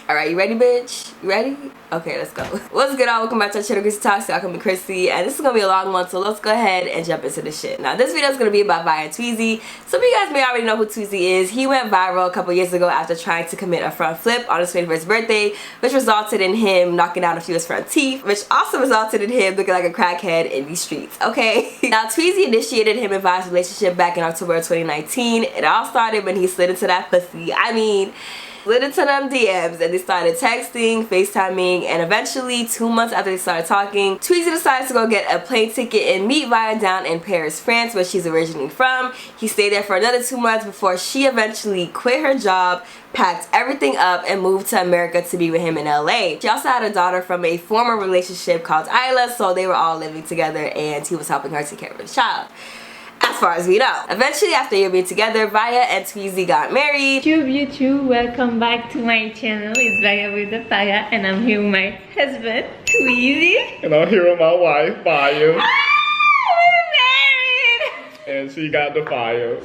Alright, you ready, bitch? You ready? Okay, let's go. What's good, all? Welcome back to our channel, Chrissyy Talks. Y'all call me Chrissyy, and this is gonna be a long one, so let's go ahead and jump into the shit. Now, this video is gonna be about VAYA and Tweezy. Some of you guys may already know who Tweezy is. He went viral a couple years ago after trying to commit a front flip on his 21st birthday, which resulted in him knocking out a few of his front teeth, which also resulted in him looking like a crackhead in these streets, okay? Now, Tweezy initiated him and VAYA'S relationship back in October of 2019. It all started when he slid into that pussy. I mean, slid into them DMs, and they started texting, FaceTiming, and eventually 2 months after they started talking, Tweezy decides to go get a plane ticket and meet VAYA down in Paris, France, where she's originally from. He stayed there for another 2 months before she eventually quit her job, packed everything up, and moved to America to be with him in LA. She also had a daughter from a former relationship called MILEZ, so they were all living together and he was helping her take care of his child, as far as we know. Eventually, after a year being together, VAYA and Tweezy got married. YouTube, welcome back to my channel. It's VAYA with the Fire, and I'm here with my husband, Tweezy. And I'm here with my wife, VAYA. Ah, we're married! And she got the fire.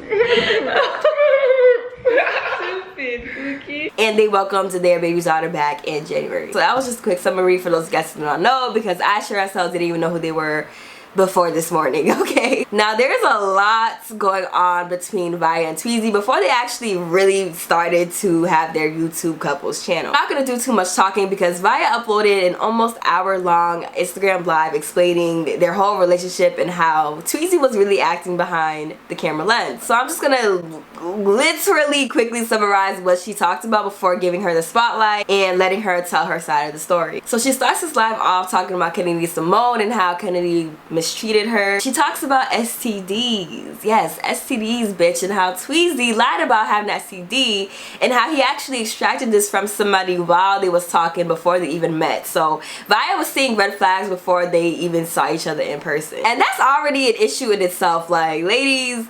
Stupid cookie. And they welcomed their baby daughter back in January. So that was just a quick summary for those guys who do not know, because I sure as hell didn't even know who they were before this morning, okay? Now, there's a lot going on between VAYA and Tweezy before they actually really started to have their YouTube couples channel. I'm not gonna do too much talking because VAYA uploaded an almost hour-long Instagram live explaining their whole relationship and how Tweezy was really acting behind the camera lens. So I'm just gonna literally quickly summarize what she talked about before giving her the spotlight and letting her tell her side of the story. So she starts this live off talking about Kennedy Simone and how Kennedy mistreated her. She talks about STDs. Yes, STDs, bitch, and how Tweezy lied about having that STD and how he actually extracted this from somebody while they was talking before they even met. So VAYA was seeing red flags before they even saw each other in person. And that's already an issue in itself. Like, ladies,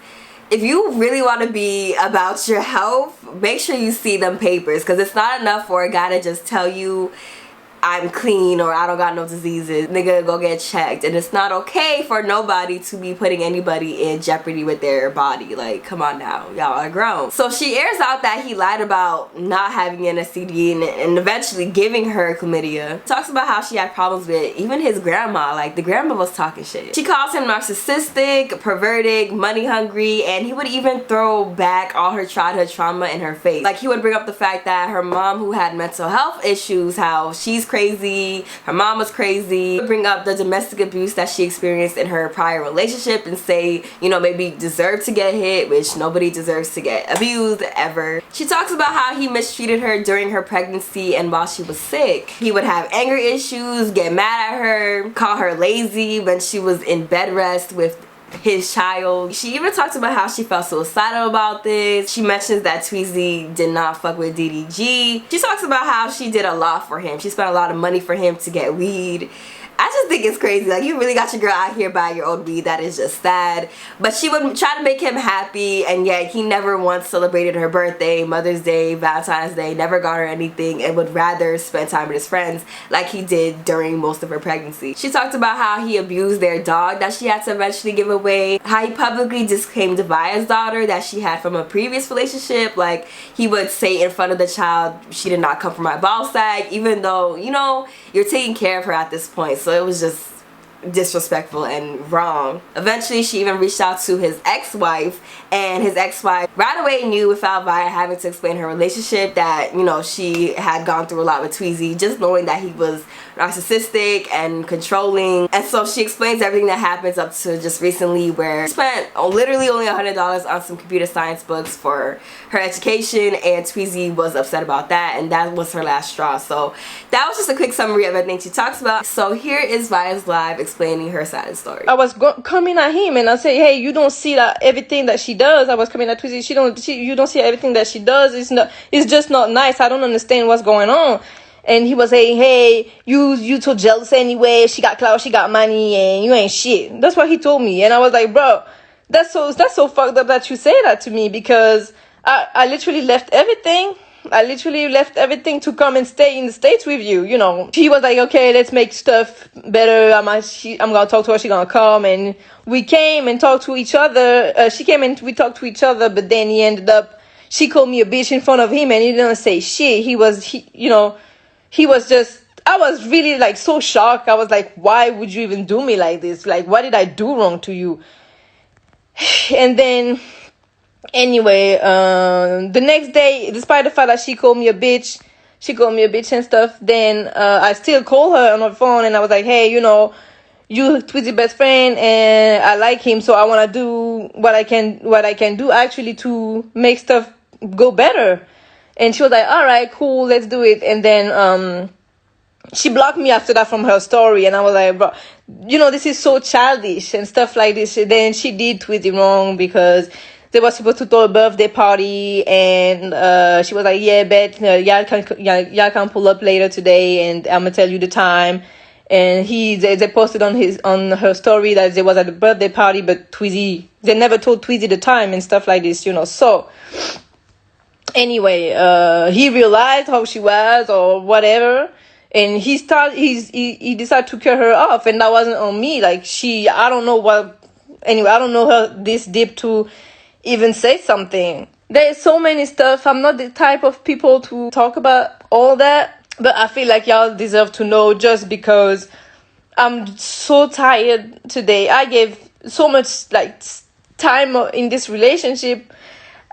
if you really want to be about your health, make sure you see them papers, because it's not enough for a guy to just tell you I'm clean or I don't got no diseases. Nigga, go get checked. And it's not okay for nobody to be putting anybody in jeopardy with their body. Like, come on now, y'all are grown. So she airs out that he lied about not having an STD and eventually giving her chlamydia. Talks about how she had problems with even his grandma. Like, the grandma was talking shit. She calls him narcissistic, perverted, money hungry, and he would even throw back all her childhood trauma in her face. Like, he would bring up the fact that her mom, who had mental health issues, how she's crazy, her mom was crazy, bring up the domestic abuse that she experienced in her prior relationship and say, you know, maybe deserved to get hit, which nobody deserves to get abused ever. She talks about how he mistreated her during her pregnancy and while she was sick. He would have anger issues, get mad at her, call her lazy when she was in bed rest with his child. She even talked about how she felt suicidal about this. She mentions that Tweezy did not fuck with DDG. She talks about how she did a lot for him. She spent a lot of money for him to get weed. I just think it's crazy. Like, you really got your girl out here buying your own weed. That is just sad. But she would try to make him happy, and yet he never once celebrated her birthday, Mother's Day, Valentine's Day, never got her anything, and would rather spend time with his friends like he did during most of her pregnancy. She talked about how he abused their dog that she had to eventually give away, how he publicly disclaimed VAYA'S daughter that she had from a previous relationship. Like, he would say in front of the child, she did not come from my ball sack, even though, you know, you're taking care of her at this point. So it was just disrespectful and wrong. Eventually, she even reached out to his ex-wife, and his ex-wife right away knew, without VAYA having to explain her relationship, that, you know, she had gone through a lot with Tweezy, just knowing that he was narcissistic and controlling. And so she explains everything that happens up to just recently, where she spent literally only $100 on some computer science books for her education, and Tweezy was upset about that, and that was her last straw. So that was just a quick summary of everything she talks about. So here is VAYA'S live explaining her side of the story. I was coming at him and I say, hey, you don't see that everything that she does. I was coming at Tweezy, you don't see everything that she does. It's just not nice. I don't understand what's going on. And he was saying, hey, you too jealous anyway. She got clout, she got money, and you ain't shit. That's what he told me. And I was like, bro, that's so fucked up that you say that to me, because I literally left everything. I literally left everything to come and stay in the States with you, you know. She was like, okay, let's make stuff better. I'm gonna talk to her, she's gonna come. And we came and talked to each other. She came and we talked to each other, but then he ended up she called me a bitch in front of him, and he didn't say shit. He was just, I was really like so shocked. I was like, why would you even do me like this? Like, what did I do wrong to you? And then, anyway, the next day, despite the fact that she called me a bitch and stuff, then I still call her on her phone, and I was like, hey, you Tweezy best friend, and I like him, so I want to do what I can do actually to make stuff go better. And she was like, all right, cool, let's do it. And then she blocked me after that from her story, and I was like, bro, this is so childish and stuff like this. Then she did Tweezy wrong because they were supposed to throw a birthday party, and she was like, yeah, bet y'all can pull up later today, and I'm gonna tell you the time. And they posted on her story that they was at the birthday party, but they never told Tweezy the time and stuff like this, So anyway, he realized how she was or whatever, and he decided to cut her off, and that wasn't on me. Like, I don't know her this deep to even say something. There's so many stuff. I'm not the type of people to talk about all that, but I feel like y'all deserve to know, just because I'm so tired today. I gave so much like time in this relationship.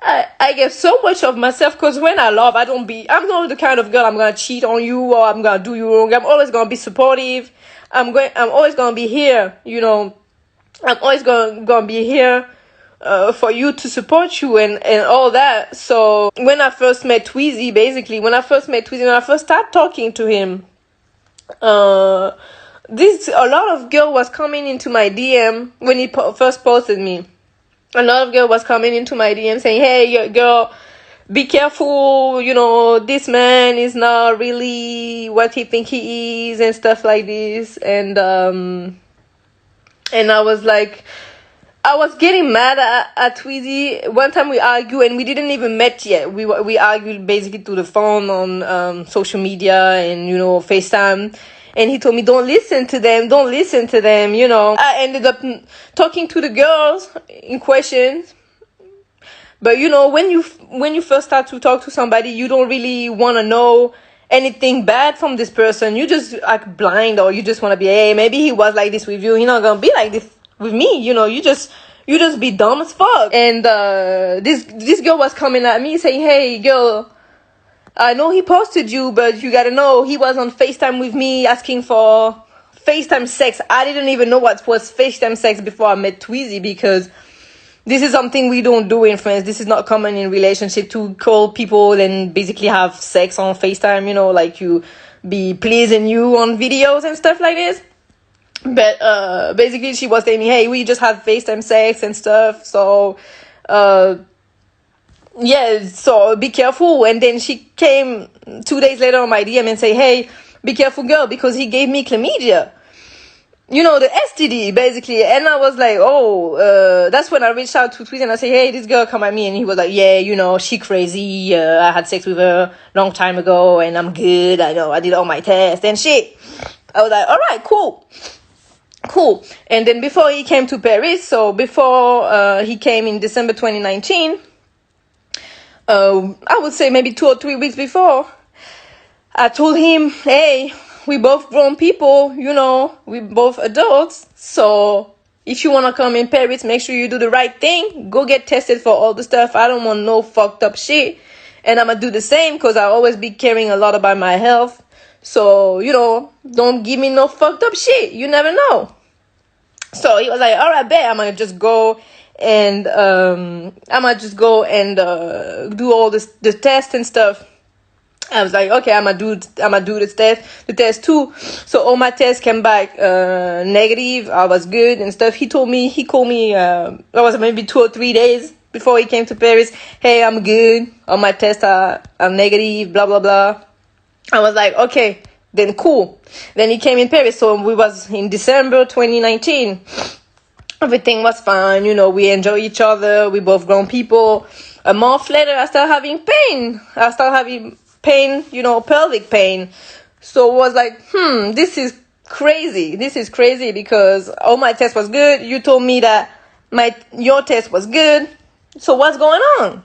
I gave so much of myself, because when I love, I'm not the kind of girl I'm gonna cheat on you or I'm gonna do you wrong. I'm always gonna be supportive. I'm always gonna be here. I'm always gonna be here for you, to support you and all that. So when I first met Tweezy, when I first started talking to him, a lot of girl was coming into my DM when he first posted me. A lot of girl was coming into my DM saying, hey, girl, be careful, this man is not really what he think he is and stuff like this. And I was like, I was getting mad at Tweezy. One time we argued, and we didn't even met yet. We argued basically through the phone on social media and FaceTime. And he told me, don't listen to them. I ended up talking to the girls in question. But when you first start to talk to somebody, you don't really want to know anything bad from this person. You just act blind, or you just want to be, hey, maybe he was like this with you. He's not gonna be like this with me. You just be dumb as fuck. And this girl was coming at me saying, hey, girl, I know he posted you, but you gotta know he was on FaceTime with me asking for FaceTime sex. I didn't even know what was FaceTime sex before I met Tweezy, because this is something we don't do in France. This is not common in relationship to call people and basically have sex on FaceTime, like you be pleasing you on videos and stuff like this. But basically she was telling me, hey, we just have FaceTime sex and stuff. So yeah, so be careful. And then she came 2 days later on my DM and say, hey, be careful, girl, because he gave me chlamydia. The STD, basically. And I was like, that's when I reached out to Tweezy and I said, hey, this girl come at me. And he was like, yeah, she crazy. I had sex with her long time ago and I'm good. I know, I did all my tests and shit. I was like, all right, cool. And then before he came to Paris, so before he came in December 2019, I would say maybe 2 or 3 weeks before, I told him, hey, we both grown people, we both adults. So if you want to come in Paris, make sure you do the right thing. Go get tested for all the stuff. I don't want no fucked up shit. And I'm going to do the same, because I always be caring a lot about my health. So, don't give me no fucked up shit. You never know. So he was like, all right, bet, I'm going to just go and do all the tests and stuff. I was like, okay, I'm gonna do the test too. So all my tests came back negative. I was good and stuff. He called me. That was maybe 2 or 3 days before he came to Paris. Hey, I'm good. All my tests are negative. Blah blah blah. I was like, okay, then cool. Then he came in Paris. So we was in December 2019. Everything was fine. We enjoy each other. We both grown people. A month later, I started having pain. Pelvic pain. So it was like, this is crazy. Because all my test was good. You told me that your test was good. So what's going on?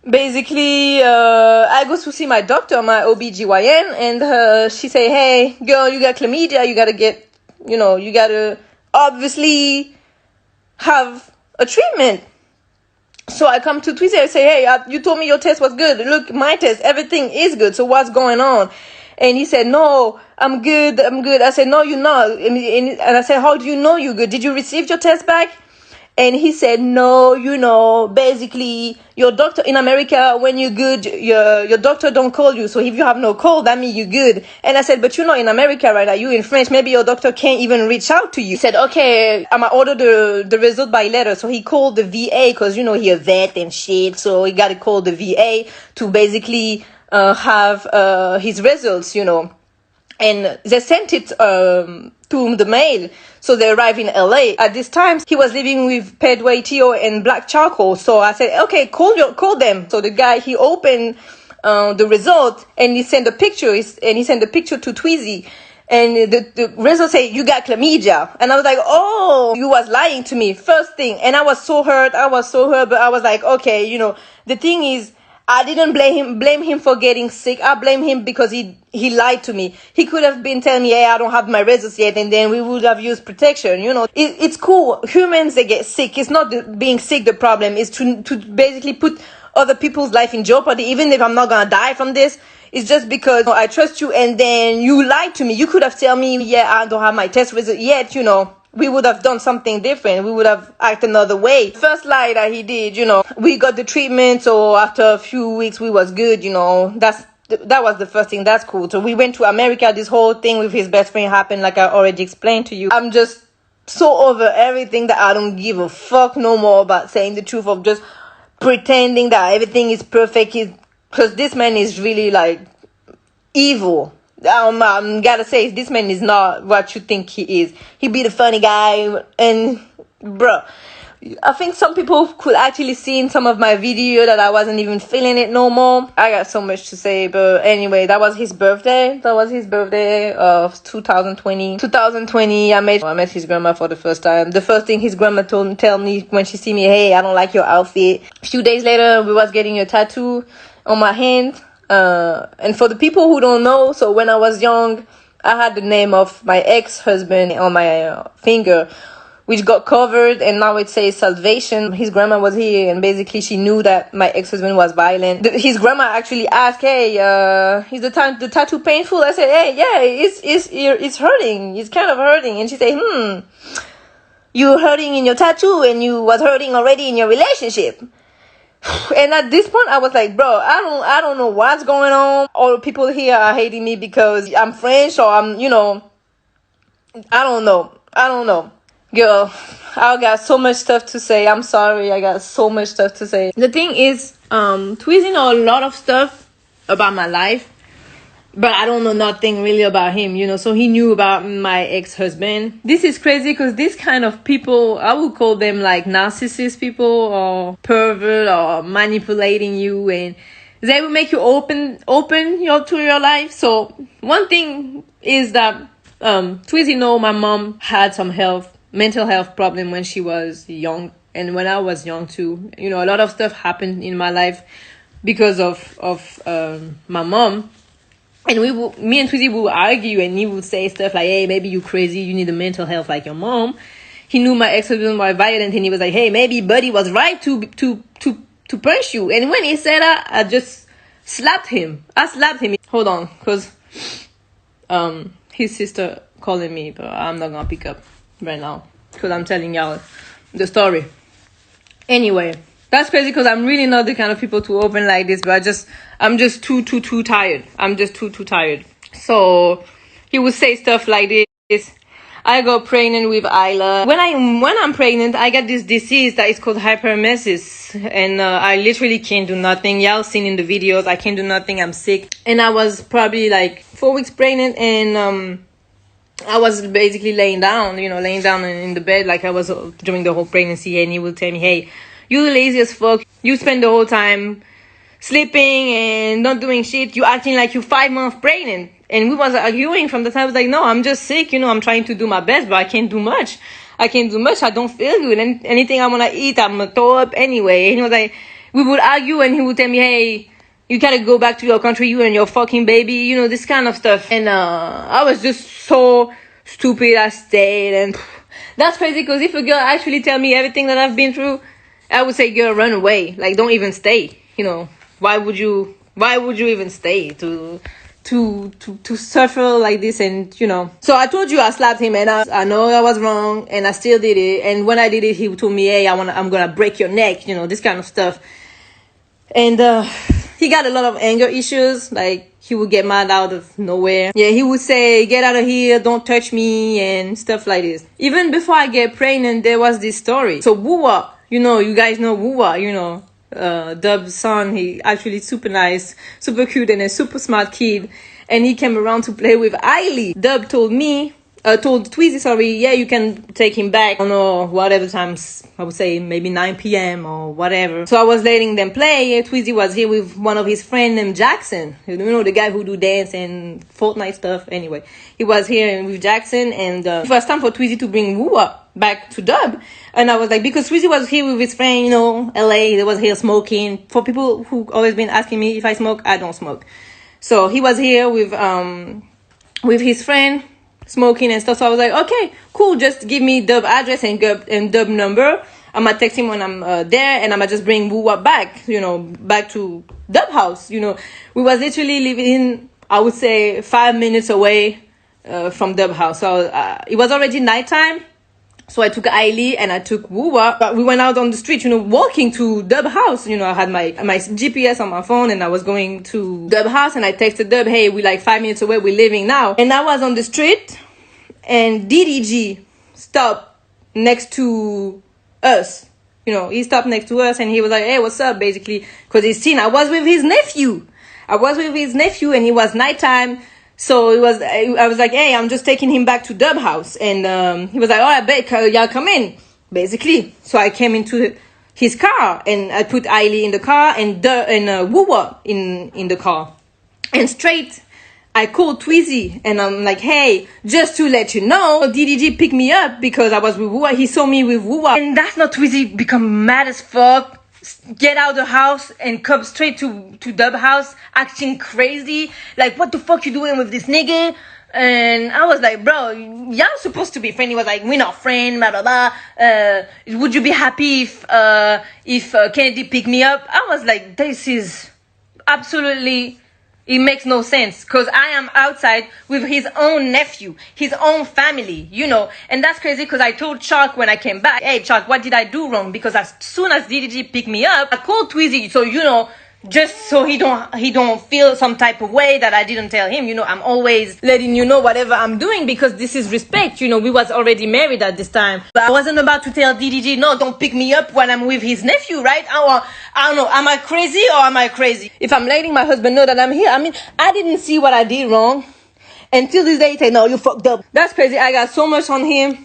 basically, I go to see my doctor, my OBGYN, and she say, hey, girl, you got chlamydia, you gotta get, you gotta obviously have a treatment. So I come to Tweezy, I say, hey, you told me your test was good. Look, my test, everything is good. So what's going on? And he said, no, I'm good. I said, no, you're not. And I said, how do you know you're good? Did you receive your test back? And he said, no, basically, your doctor in America, when you're good, your doctor don't call you. So if you have no call, that means you're good. And I said, but you're not in America right now. You're in France. Maybe your doctor can't even reach out to you. He said, okay, I'm going to order the result by letter. So he called the VA because, he a vet and shit. So he got to call the VA to basically have his results, And they sent it to the mail. So they arrived in LA. At this time, he was living with Pedway Tio and black charcoal. So I said, okay, call them. So the guy, he opened the result and he sent a picture. And he sent a picture to Tweezy. And the result said, you got chlamydia. And I was like, oh, you was lying to me. First thing. And I was so hurt. But I was like, okay, the thing is, I didn't blame him for getting sick. I blame him because he lied to me. He could have been telling me, hey, I don't have my results yet, and then we would have used protection. It's cool. Humans, they get sick. It's not being sick the problem. It's to basically put other people's life in jeopardy, even if I'm not gonna die from this. It's just because I trust you, and then you lied to me. You could have told me, yeah, I don't have my test result yet, we would have done something different. We would have acted another way. First lie that he did, we got the treatment. So after a few weeks, we was good, that was the first thing. That's cool. So we went to America. This whole thing with his best friend happened, like I already explained to you. I'm just so over everything that I don't give a fuck no more about saying the truth, of just pretending that everything is perfect. Because this man is really like evil. I'm gotta say, this man is not what you think he is. He be the funny guy, and bruh, I think some people could actually see in some of my video that I wasn't even feeling it no more. I got so much to say, but anyway, that was his birthday. Of 2020. I met his grandma for the first time. The first thing his grandma tell me when she see me, hey, I don't like your outfit. A few days later, we was getting a tattoo on my hand. And for the people who don't know, so when I was young, I had the name of my ex-husband on my finger, which got covered, and now it says salvation. His grandma was here, and basically she knew that my ex-husband was violent. His grandma actually asked, hey, is the tattoo painful? I said, hey, yeah, it's hurting. It's kind of hurting. And she said, you hurting in your tattoo, and you was hurting already in your relationship. And at this point, I was like, bro, I don't know what's going on. All the people here are hating me because I'm French, or I'm, I don't know. Girl, I got so much stuff to say. I'm sorry, I got so much stuff to say. The thing is, Tweezy know a lot of stuff about my life, but I don't know nothing really about him, so he knew about my ex-husband. This is crazy because this kind of people, I would call them like narcissist people, or pervert, or manipulating you, and they will make you open to your life. So one thing is that Tweezy know my mom had some mental health problem when she was young, and when I was young too. A lot of stuff happened in my life because of my mom. And me and Tweezy would argue, and he would say stuff like, hey, maybe you crazy, you need a mental health like your mom. He knew my ex-husband was violent, and he was like, hey, maybe Buddy was right to punch you. And when he said that, I just slapped him. Hold on, because his sister calling me, but I'm not gonna pick up right now because I'm telling y'all the story. Anyway, that's crazy because I'm really not the kind of people to open like this, but I'm just too tired. I'm just too tired. So he would say stuff like this. I got pregnant with Isla. When I'm pregnant, I get this disease that is called hyperemesis, and I literally can't do nothing. Y'all seen in the videos, I can't do nothing. I'm sick, and I was probably like 4 weeks pregnant, and I was basically laying down in the bed like I was during the whole pregnancy, and he would tell me, hey, you lazy as fuck. You spend the whole time sleeping and not doing shit. You acting like you 5 months pregnant. And we was arguing from the time. I was like, no, I'm just sick. I'm trying to do my best, but I can't do much. I don't feel good. And anything I want to eat, I'm going to throw up anyway. And he was like, we would argue and he would tell me, hey, you gotta go back to your country, you and your fucking baby, you know, this kind of stuff. And I was just so stupid. I stayed, and that's crazy, because if a girl actually tell me everything that I've been through, I would say, girl, run away. Like, don't even stay. You know, why would you even stay to suffer like this? And, you know, so I told you I slapped him, and I know I was wrong, and I still did it. And when I did it, he told me, hey, I'm gonna break your neck, you know, this kind of stuff. And he got a lot of anger issues. Like, he would get mad out of nowhere. Yeah, he would say, get out of here, don't touch me, and stuff like this. Even before I get pregnant, there was this story. So Woowa, you know, you guys know Woowa, you know, Dub's son. He actually super nice, super cute, and a super smart kid. And he came around to play with Eiley. Dub told Tweezy, sorry, yeah, you can take him back. I don't know, whatever times, I would say maybe 9 p.m. or whatever. So I was letting them play. Tweezy was here with one of his friends named Jackson. You know, the guy who do dance and Fortnite stuff. Anyway, he was here with Jackson, and it was time for Tweezy to bring Woowa back to Dub. And I was like, because Tweezy was here with his friend, you know, LA, they was here smoking. For people who always been asking me if I smoke, I don't smoke. So he was here with his friend, smoking and stuff. So I was like, okay, cool, just give me Dub address and Dub number. I'm gonna text him when I'm there, and I'm gonna just bring Woowa back, you know, back to Dub house. You know, we was literally living, I would say, 5 minutes away from Dub house. So it was already nighttime. So I took Eiley and I took Woowa. But we went out on the street, you know, walking to Dub house. You know, I had my GPS on my phone, and I was going to Dub house, and I texted Dub, hey, we're like 5 minutes away, we're leaving now. And I was on the street, and DDG stopped next to us. You know, he stopped next to us, and he was like, hey, what's up, basically, because he's seen I was with his nephew. And it was nighttime. So I was like, hey, I'm just taking him back to Dub house. And he was like, oh, I bet y'all come in, basically. So I came into his car, and I put Eiley in the car, and Woowa in the car. And straight, I called Tweezy, and I'm like, hey, just to let you know, DDG picked me up because I was with Woowa. He saw me with Woowa. And that's not Tweezy become mad as fuck, get out of the house and come straight to Dub house acting crazy, like, what the fuck you doing with this nigga? And I was like, bro, y'all supposed to be friends. He was like, we're not friends, blah blah blah. Would you be happy if Kennedy picked me up? I was like, this is absolutely, it makes no sense, because I am outside with his own nephew, his own family, you know. And that's crazy, because I told Chuck when I came back, hey, Chuck, what did I do wrong? Because as soon as DDG picked me up, I called Tweezy, so, you know, just so he don't feel some type of way that I didn't tell him. You know, I'm always letting you know whatever I'm doing, because this is respect. You know, we was already married at this time. But I wasn't about to tell DDG, no, don't pick me up when I'm with his nephew, right? I don't know, am I crazy or am I crazy? If I'm letting my husband know that I'm here, I mean, I didn't see what I did wrong. Until this day, he said, no, you fucked up. That's crazy. I got so much on him.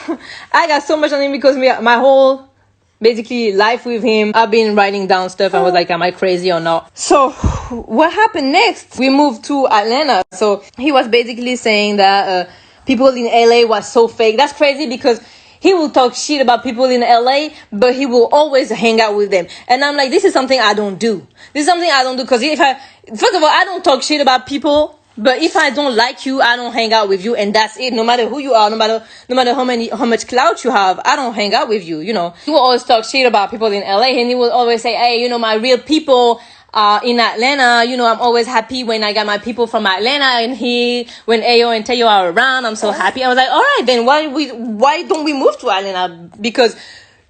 Because my whole basically life with him, I've been writing down stuff. I was like, am I crazy or not? So what happened next? We moved to Atlanta. So he was basically saying that people in LA was so fake. That's crazy, because he will talk shit about people in LA, but he will always hang out with them. And I'm like, this is something I don't do. Because first of all, I don't talk shit about people. But if I don't like you, I don't hang out with you, and that's it. No matter who you are, no matter how much clout you have, I don't hang out with you, you know. He will always talk shit about people in LA, and he will always say, hey, you know, my real people are in Atlanta. You know, I'm always happy when I got my people from Atlanta, and when Ayo and Tayo are around, I'm so happy. I was like, all right, then why don't we move to Atlanta? Because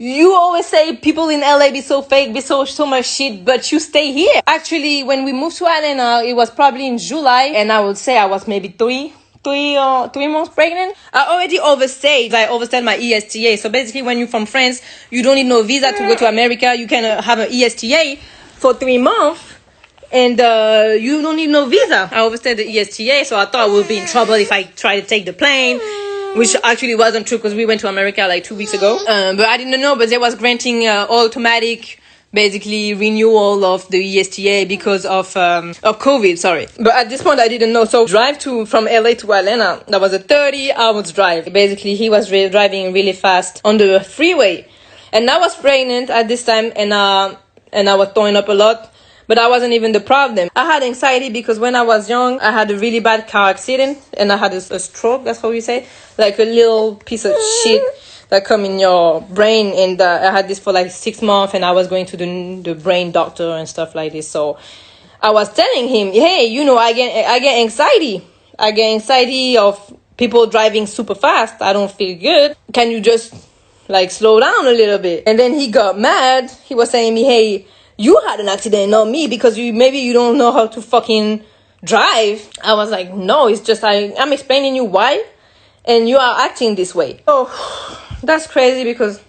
you always say people in LA be so fake, be so much shit, but you stay here. Actually, when we moved to Atlanta, it was probably in July, and I would say I was maybe 3 months pregnant. I already overstayed. I overstayed my ESTA. So basically, when you're from France, you don't need no visa to go to America. You can have an ESTA for 3 months, and you don't need no visa. I overstayed the ESTA, so I thought I would be in trouble if I tried to take the plane. Which actually wasn't true, because we went to America like 2 weeks ago. But I didn't know, but they was granting automatic, basically, renewal of the ESTA because of COVID, sorry. But at this point, I didn't know. So from LA to Atlanta, that was a 30-hour drive. Basically, he was driving really fast on the freeway. And I was pregnant at this time, and and I was throwing up a lot. But that wasn't even the problem. I had anxiety because when I was young, I had a really bad car accident and I had a stroke, that's how we say. Like a little piece of shit that come in your brain. And I had this for like 6 months and I was going to the brain doctor and stuff like this. So I was telling him, hey, you know, I get anxiety. I get anxiety of people driving super fast. I don't feel good. Can you just like slow down a little bit? And then he got mad. He was saying me, hey, you had an accident, not me, because maybe you don't know how to fucking drive. I was like, no, it's just I'm explaining you why, and you are acting this way. Oh, that's crazy because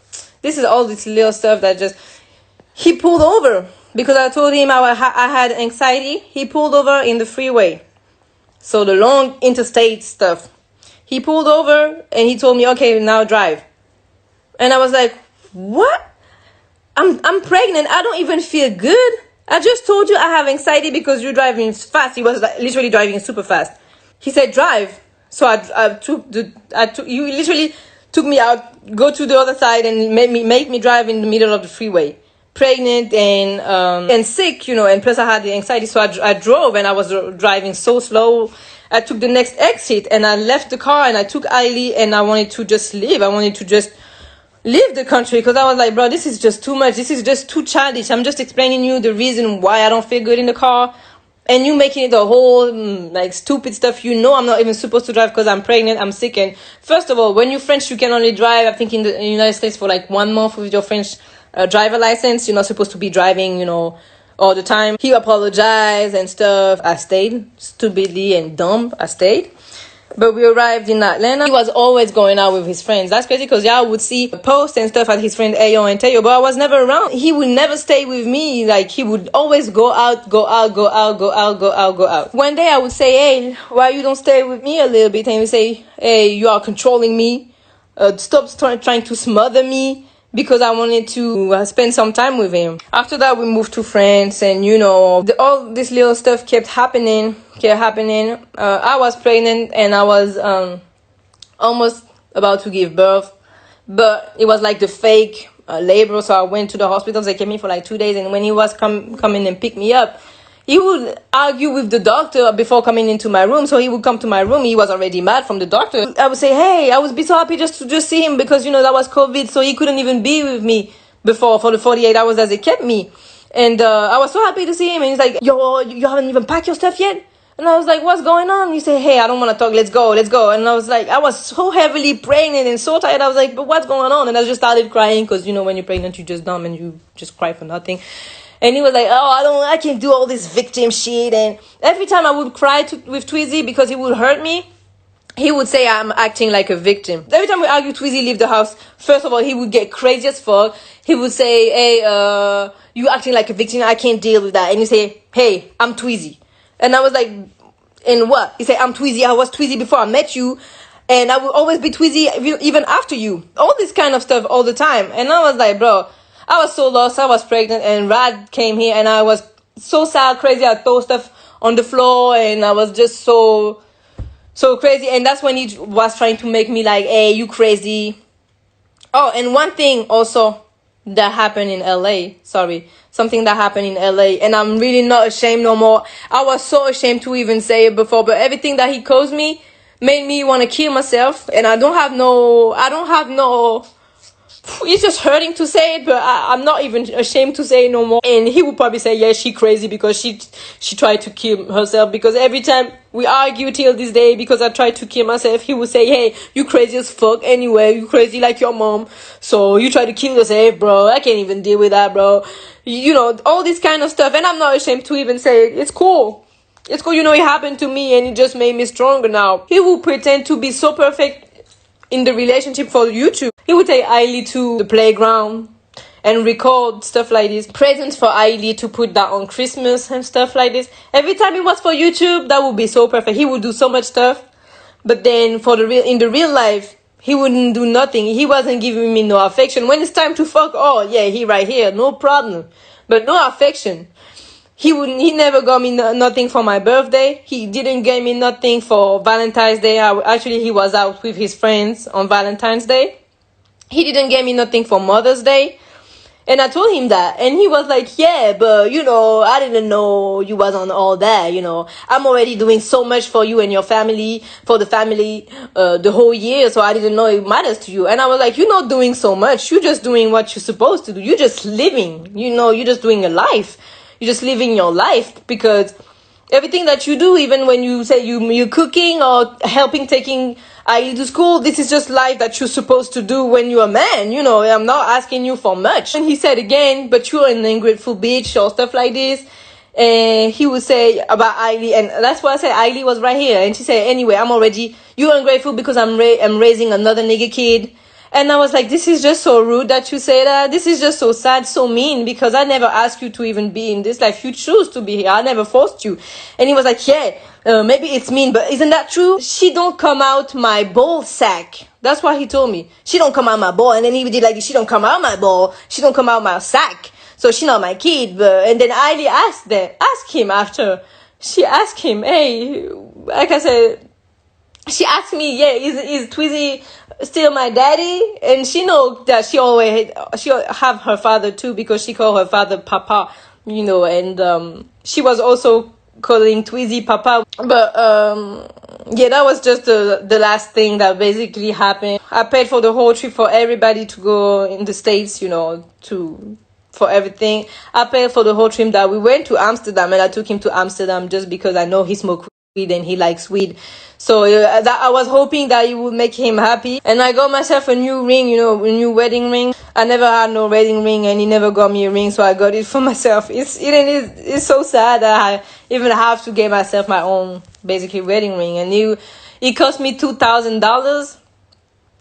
this is all this little stuff that just... He pulled over because I told him I had anxiety. He pulled over in the freeway. So the long interstate stuff. He pulled over and he told me, okay, now drive. And I was like, what? I'm pregnant. I don't even feel good. I just told you I have anxiety because you're driving fast. He was like, literally driving super fast. He said, drive. So you literally took me out, go to the other side and make me drive in the middle of the freeway. Pregnant and sick, you know, and plus I had the anxiety. So I drove and I was driving so slow. I took the next exit and I left the car and I took Ailey and I wanted to just leave. I wanted to just leave the country because I was like, bro, this is just too much. This is just too childish. I'm just explaining you the reason why I don't feel good in the car, and you making it a whole like stupid stuff. You know I'm not even supposed to drive because I'm pregnant, I'm sick. And first of all, when you're French, you can only drive, I think, in the United States for like 1 month with your French driver license. You're not supposed to be driving, you know, all the time. He apologized and stuff. I stayed, stupidly and dumb. I stayed. But we arrived in Atlanta. He was always going out with his friends. That's crazy because y'all would see posts and stuff at his friend Ayo and Teo, but I was never around. He would never stay with me. Like, he would always go out. One day I would say, hey, why you don't stay with me a little bit? And he would say, hey, you are controlling me. Stop trying to smother me. Because I wanted to spend some time with him. After that, we moved to France, and you know, all this little stuff kept happening. I was pregnant, and I was almost about to give birth, but it was like the fake labor. So I went to the hospital. They kept me for like 2 days, and when he was coming and pick me up, he would argue with the doctor before coming into my room. So he would come to my room. He was already mad from the doctor. I would say, hey, I would be so happy just to see him because, you know, that was COVID. So he couldn't even be with me before for the 48 hours that they kept me. And I was so happy to see him. And he's like, yo, you haven't even packed your stuff yet? And I was like, what's going on? He said, hey, I don't want to talk. Let's go. And I was like, I was so heavily pregnant and so tired. I was like, but what's going on? And I just started crying because, you know, when you're pregnant, you're just dumb and you just cry for nothing. And he was like, oh, I can't do all this victim shit. And every time I would cry with Tweezy because he would hurt me, he would say I'm acting like a victim. Every time we argue, Tweezy leave the house, first of all, he would get crazy as fuck. He would say, hey, you acting like a victim. I can't deal with that. And he say, hey, I'm Tweezy. And I was like, and what? He said, I'm Tweezy. I was Tweezy before I met you. And I will always be Tweezy even after you. All this kind of stuff all the time. And I was like, bro, I was so lost. I was pregnant and Rad came here and I was so sad, crazy. I threw stuff on the floor and I was just so crazy. And that's when he was trying to make me like, hey, you crazy. Oh, and one thing also that happened in LA. Something that happened in LA. And I'm really not ashamed no more. I was so ashamed to even say it before. But everything that he caused me made me want to kill myself. And I don't have no... It's just hurting to say it, but I'm not even ashamed to say it no more. And he would probably say, yeah, she crazy because she tried to kill herself. Because every time we argue till this day because I tried to kill myself, he would say, hey, you crazy as fuck anyway. You crazy like your mom. So you try to kill yourself, bro. I can't even deal with that, bro. You know, all this kind of stuff. And I'm not ashamed to even say it. It's cool. It's cool. You know, it happened to me and it just made me stronger now. He will pretend to be so perfect in the relationship for YouTube. He would take Ailey to the playground and record stuff like this. Presents for Ailey to put that on Christmas and stuff like this. Every time it was for YouTube, that would be so perfect. He would do so much stuff. But then in the real life, he wouldn't do nothing. He wasn't giving me no affection. When it's time to fuck, oh yeah, he right here, no problem. But no affection. He never got me nothing for my birthday. He didn't get me nothing for Valentine's Day. Actually, he was out with his friends on Valentine's Day. He didn't get me nothing for Mother's Day. And I told him that, and he was like, yeah, but, you know, I didn't know you was on all that, you know. I'm already doing so much for you and your family, for the family, the whole year, so I didn't know it matters to you. And I was like, you're not doing so much. You're just doing what you're supposed to do. You're just living, you know, you're just doing a life. You're just living your life, because everything that you do, even when you say you're cooking or helping taking Ailey to school, this is just life that you're supposed to do when you're a man. You know, I'm not asking you for much. And he said again, but you're an ungrateful bitch or stuff like this. And he would say about Ailey, and that's why I said Ailey was right here. And she said, anyway, you're ungrateful because I'm raising another nigga kid. And I was like, this is just so rude that you say that. This is just so sad, so mean, because I never asked you to even be in this life. You choose to be here. I never forced you. And he was like, yeah, maybe it's mean, but isn't that true? She don't come out my ball sack. That's what he told me. She don't come out my ball. And then he did like, she don't come out my ball. She don't come out my sack. So she not my kid. And then Ailey asked him after. She asked him, hey, like I said, she asked me, yeah, is Tweezy still my daddy? And she know that she have her father too, because she called her father Papa, you know, and she was also calling Tweezy Papa. But yeah, that was just the last thing that basically happened. I paid for the whole trip for everybody to go in the States, you know, for everything. I paid for the whole trip that we went to Amsterdam, and I took him to Amsterdam just because I know he smoked weed and he likes weed. So that I was hoping that it would make him happy. And I got myself a new ring, you know, a new wedding ring. I never had no wedding ring, and he never got me a ring, so I got it for myself. It's so sad that I even have to get myself my own basically wedding ring. And it cost me $2,000.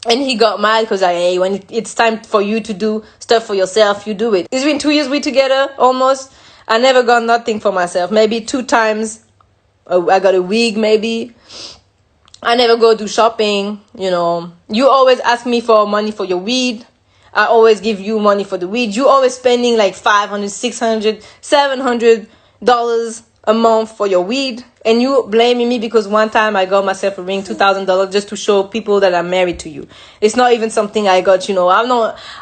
And he got mad because hey, when it's time for you to do stuff for yourself, you do it. It's been 2 years we together almost. I never got nothing for myself. Maybe 2 times. I got a wig maybe. I never go do shopping, you know. You always ask me for money for your weed. I always give you money for the weed. You always spending like $500, $600, $700 a month for your weed. And you blaming me because one time I got myself a ring, $2,000, just to show people that I'm married to you. It's not even something I got, you know.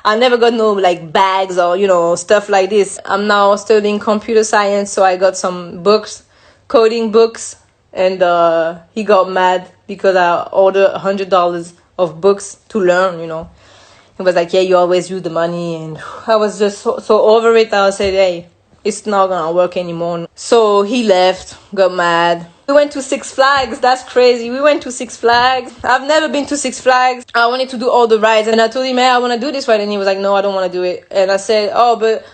I never got no like bags or, you know, stuff like this. I'm now studying computer science, so I got some books, coding books. And he got mad because I ordered $100 of books to learn, you know. He was like, yeah, you always use the money. And I was just so over it. I said, hey, it's not gonna work anymore. So he left, got mad. We went to Six Flags. That's crazy. We went to Six Flags. I've never been to Six Flags. I wanted to do all the rides. And I told him, hey, I want to do this ride. And he was like, no, I don't want to do it. And I said, oh, but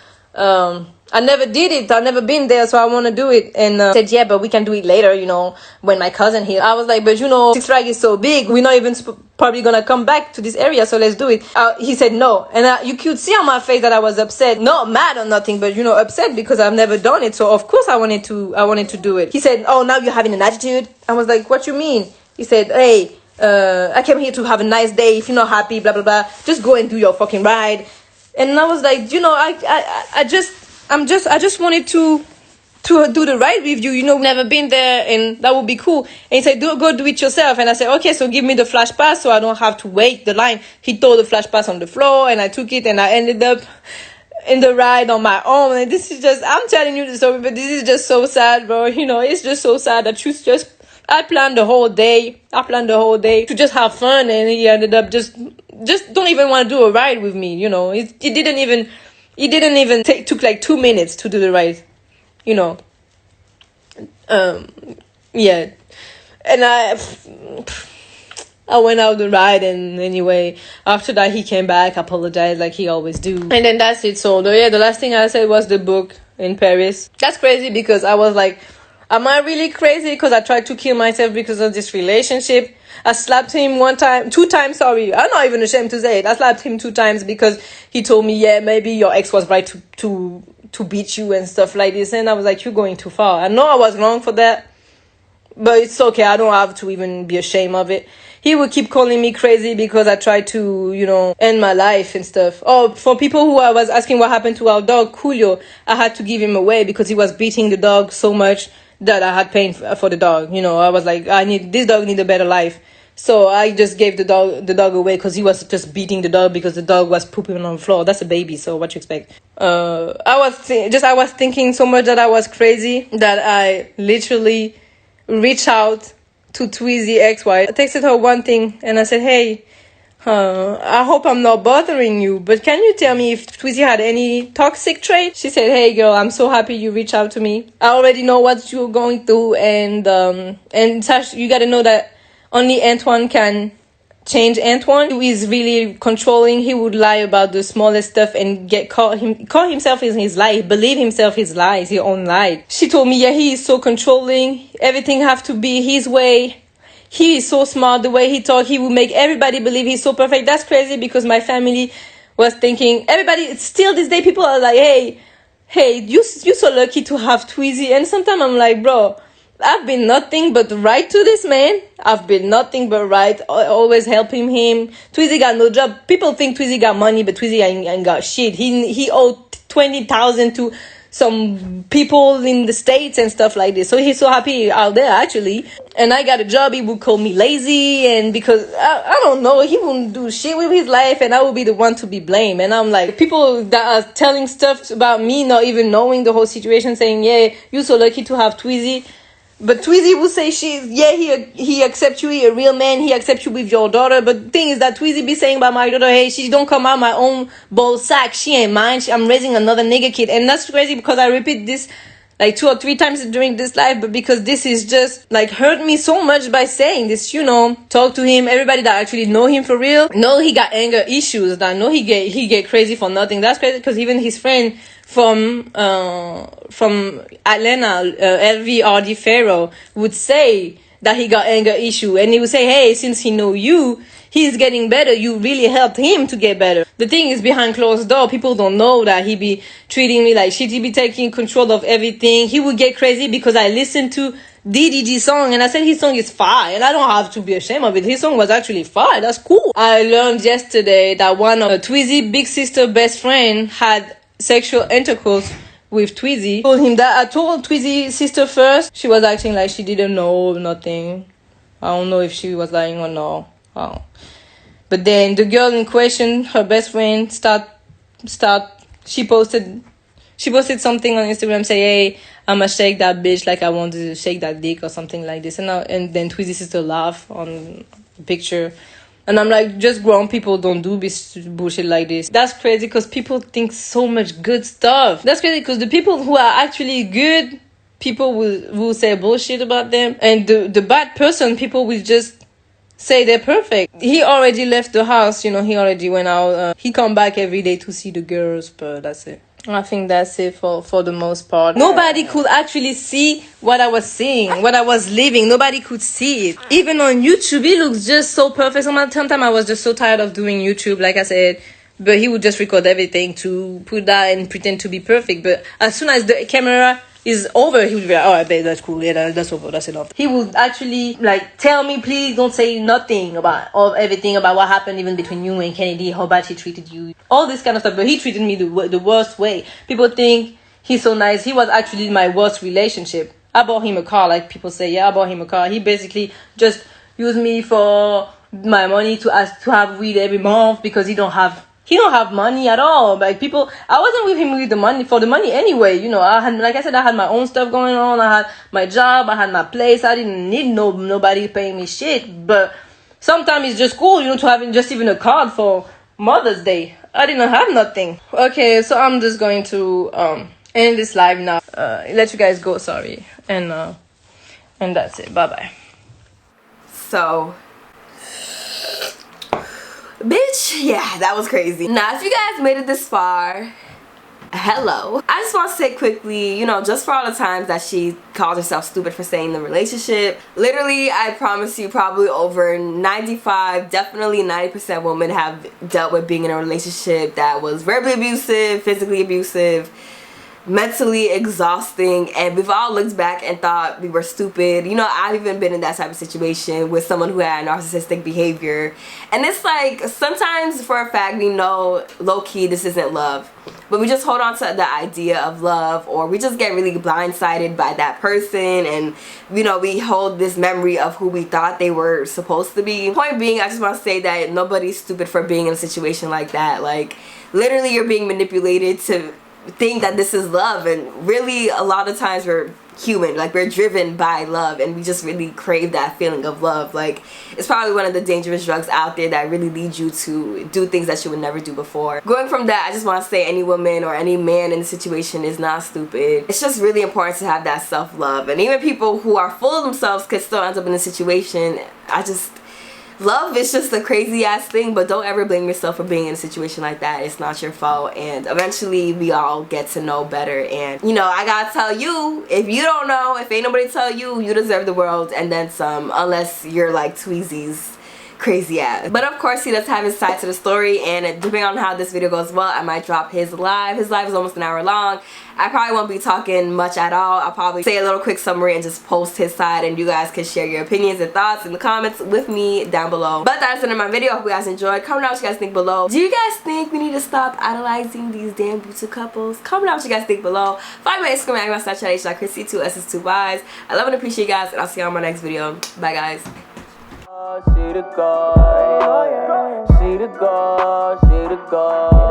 I never did it. I've never been there, so I want to do it. And said, yeah, but we can do it later, you know, when my cousin here. I was like, but you know, Six Flags is so big. We're not even probably going to come back to this area, so let's do it. He said no. And you could see on my face that I was upset. Not mad or nothing, but, you know, upset because I've never done it. So, of course, I wanted to do it. He said, oh, now you're having an attitude? I was like, what you mean? He said, hey, I came here to have a nice day. If you're not happy, blah, blah, blah, just go and do your fucking ride. And I was like, you know, I just wanted to do the ride with you, you know, never been there, and that would be cool. And he said, go do it yourself. And I said, okay, so give me the flash pass so I don't have to wait the line. He threw the flash pass on the floor, and I took it, and I ended up in the ride on my own. And this is just, I'm telling you the story, but this is just so sad, bro. You know, it's just so sad that I planned the whole day to just have fun, and he ended up just don't even want to do a ride with me, you know. It didn't even took like 2 minutes to do the ride, you know. Yeah. And I went out the ride, and anyway, after that he came back, apologized like he always do. And then that's it. So the last thing I said was the book in Paris. That's crazy because I was like, am I really crazy? Because I tried to kill myself because of this relationship. I slapped him 2 times, sorry. I'm not even ashamed to say it. I slapped him 2 times because he told me, yeah, maybe your ex was right to beat you and stuff like this. And I was like, you're going too far. I know I was wrong for that, but it's okay. I don't have to even be ashamed of it. He would keep calling me crazy because I tried to, you know, end my life and stuff. Oh, for people who I was asking what happened to our dog, Julio, I had to give him away because he was beating the dog so much that I had pain for the dog. You know, I was like, this dog need a better life. So I just gave the dog away because he was just beating the dog because the dog was pooping on the floor. That's a baby, so what you expect? I was thinking so much that I was crazy that I literally reached out to Tweezy XY. I texted her one thing and I said, hey, I hope I'm not bothering you, but can you tell me if Tweezy had any toxic traits? She said, hey girl, I'm so happy you reached out to me. I already know what you're going through, and Sash, you gotta know that only Antoine can change Antoine. He is really controlling. He would lie about the smallest stuff and call himself in his lie, believe himself his lies, his own lie. She told me, yeah, he is so controlling. Everything have to be his way. He is so smart. The way he talk, he will make everybody believe he's so perfect. That's crazy because my family was thinking, everybody, still this day, people are like, hey, you so lucky to have Tweezy. And sometimes I'm like, bro, I've been nothing but right to this man. I've been nothing but right, always helping him. Tweezy got no job. People think Tweezy got money, but Tweezy ain't got shit. He owed 20,000 to some people in the States and stuff like this. So he's so happy out there, actually. And I got a job. He would call me lazy, and because I don't know, he wouldn't do shit with his life, and I would be the one to be blamed. And I'm like, people that are telling stuff about me, not even knowing the whole situation, saying, yeah, you're so lucky to have Tweezy. But Tweezy will say he accepts you, he a real man, he accepts you with your daughter. But the thing is that Tweezy be saying about my daughter, hey, she don't come out my own ball sack, she ain't mine, I'm raising another nigga kid. And that's crazy because I repeat this like 2 or 3 times during this live, but because this is just like hurt me so much by saying this, you know. Talk to him, everybody that actually know him for real, know he got anger issues, that know he get crazy for nothing. That's crazy because even his friend from Atlanta, LVRD Pharaoh, would say that he got anger issue, and he would say, hey, since he know you, he's getting better, you really helped him to get better. The thing is, behind closed door, people don't know that he be treating me like shit. He be taking control of everything. He would get crazy because I listened to DDG song and I said his song is fire, and I don't have to be ashamed of it. His song was actually fire. That's cool. I learned yesterday that one of Tweezy big sister best friend had sexual intercourse with Tweezy. Told him that. I told Tweezy sister first. She was acting like she didn't know nothing. I don't know if she was lying or no. Oh. But then the girl in question, her best friend, she posted something on Instagram, say, hey, I'ma shake that bitch like I want to shake that dick or something like this. And then Tweezy sister laugh on the picture. And I'm like, just grown people don't do bullshit like this. That's crazy because people think so much good stuff. That's crazy because the people who are actually good, people will say bullshit about them. And the bad person, people will just say they're perfect. He already left the house, you know, he already went out. He come back every day to see the girls, but that's it. I think that's it for the most part. Nobody could actually see what I was seeing, what I was living. Nobody could see it. Even on YouTube, it looks just so perfect. Sometimes I was just so tired of doing YouTube, like I said. But he would just record everything to put that and pretend to be perfect. But as soon as the camera is over, he would be like, all right, babe, that's cool. Yeah, that's over. That's enough. He would actually like tell me, please don't say nothing about everything about what happened even between you and Kennedy, how bad he treated you, all this kind of stuff. But he treated me the worst way. People think he's so nice. He was actually my worst relationship. I bought him a car, like people say. Yeah, I bought him a car. He basically just used me for my money to have weed every month because he don't have money at all. Like people, I wasn't with him with the money for the money anyway. You know, I had my own stuff going on. I had my job. I had my place. I didn't need nobody paying me shit. But sometimes it's just cool, you know, to have just even a card for Mother's Day. I didn't have nothing. Okay, so I'm just going to end this live now. Let you guys go. Sorry, and that's it. Bye bye. So, bitch, yeah, that was crazy. Now, if you guys made it this far, hello. I just want to say quickly, you know, just for all the times that she called herself stupid for saying the relationship, literally, I promise you, probably over 95, definitely 90% women have dealt with being in a relationship that was verbally abusive, physically abusive, mentally exhausting, and we've all looked back and thought we were stupid. You know, I've even been in that type of situation with someone who had narcissistic behavior, and it's like sometimes for a fact we know low-key this isn't love, but we just hold on to the idea of love, or we just get really blindsided by that person, and you know, we hold this memory of who we thought they were supposed to be. Point being, I just want to say that nobody's stupid for being in a situation like that. Like, literally you're being manipulated to think that this is love, and really a lot of times we're human, like we're driven by love, and we just really crave that feeling of love. Like, it's probably one of the dangerous drugs out there that really leads you to do things that you would never do before. Going from that, I just want to say any woman or any man in the situation is not stupid. It's just really important to have that self-love, and even people who are full of themselves could still end up in a situation. Love is just a crazy ass thing, but don't ever blame yourself for being in a situation like that. It's not your fault, and eventually we all get to know better. And you know, I gotta tell you, if you don't know, if ain't nobody tell you, you deserve the world and then some, unless you're like Tweezy's crazy ass. But of course, he does have his side to the story, and depending on how this video goes well, I might drop his live. His live is almost an hour long. I probably won't be talking much at all. I'll probably say a little quick summary and just post his side, and you guys can share your opinions and thoughts in the comments with me down below. But that's the end of my video. I hope you guys enjoyed. Comment down what you guys think below. Do you guys think we need to stop idolizing these damn beautiful couples? Comment down what you guys think below. Follow me on Instagram, my Snapchat, Chrissyy, 2 S's, 2 Y's. I love and appreciate you guys, and I'll see you on my next video. Bye, guys. She the girl, she the girl, she the girl.